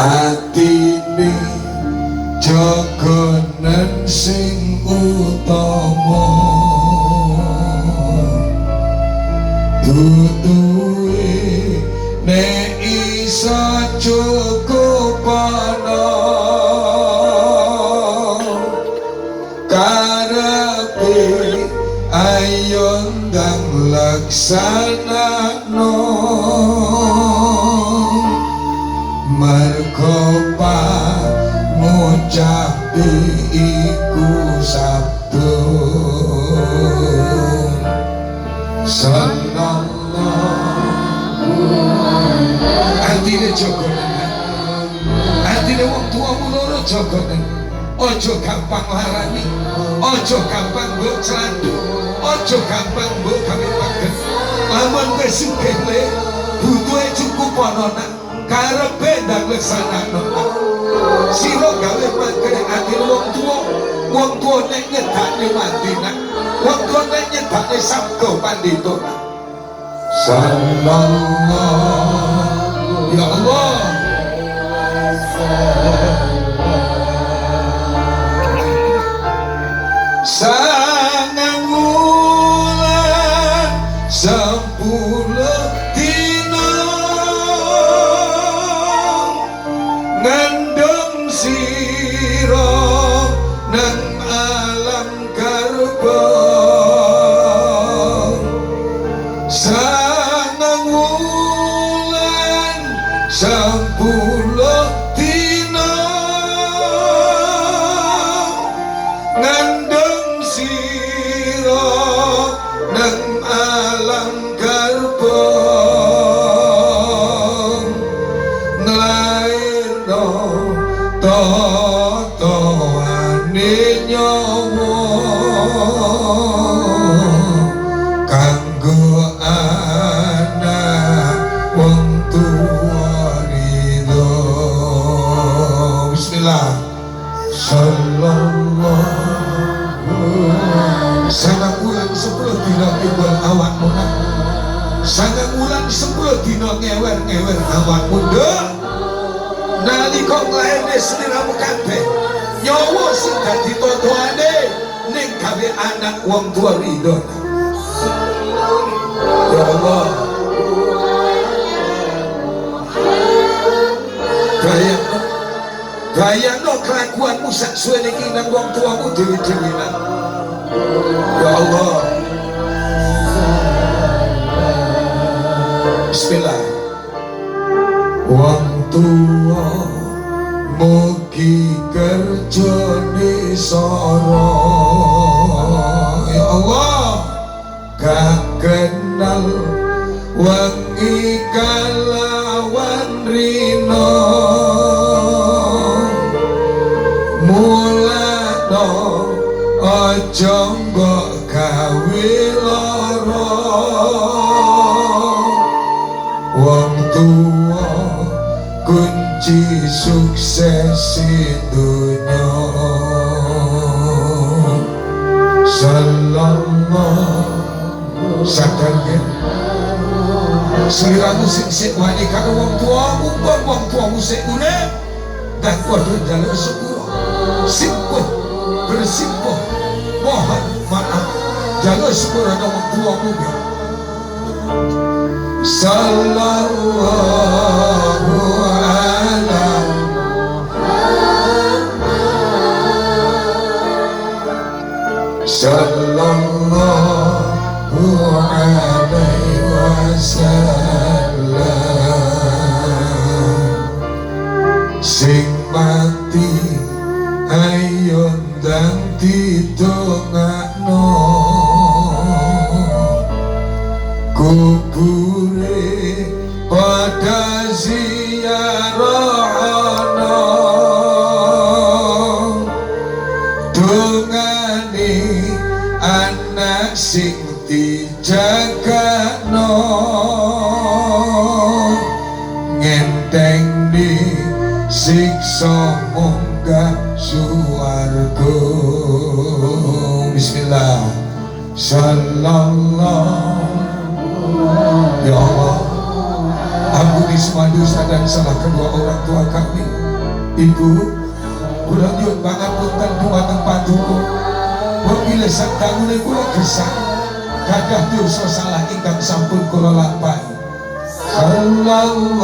Atine jogonen sing utama duduhe nek iso cukup ana karepe ayo ndang laksanakno mergo ngucapi iku sabdo sallallahu artine jogonen artine wong tuamu loro jogonen ojo gampang larani ojo gampang mbok clandu ojo gampang mbok gawe pageh lamun wis sugih le butuhe cukup ana nak karepe ndang leksanakno sira gawe pageh ati wong tuwa nek nyedakne mati nak wong tuwa nek nyedakne sabdo pandhita sallallahu ya Allah sangang wulan 10 dina ngandung sira nang alam garba sangang wulan 10 dina ngandung sira nang alam garba nglairno totoane nyawa kanggo anak wong tuwa ridho bismillah sallallahu sangang wulan 10 dina timbul awakmu nak sangang wulan 10 dina ngewer-ngewer awakmu nduk nalika nglairne sliramu kabeh nyawa sing dadi totoane ning gawe anak wong tuwa ridho ya Allah bayangno kelakuanmu sak suwene iki nang wong tuamu dhewe-dhewe nak ya Allah bismillah wong tuwa mugi kerjane sara ya Allah gak kenal wengi kalawan rino mulano aja mbok gawe lara wong tuwa kunci sukses dunya sallallahu sadarnya seliramu sik wani karo wong tuamu wong tuamu sik urip dan kudu njaluk sepuro simpuh bersimpuh mohon maaf jalur sepuro nang wong tuamu sallallahu ala sallallahu alaihi wasallam sing mati ayo ndang ditongakno kubure pada ziarahana dongane anak sing dijagakno ngenteng di siksa munggah suwarga bismillah sallallahu semua dosa dan salah kedua orang tua kami. Ibu, kula nyuwun pangapunten dumateng Paduka. Wabila saktangune kula gesang gadah dosa salah ingkang sampun kula lampahi. Sallallahu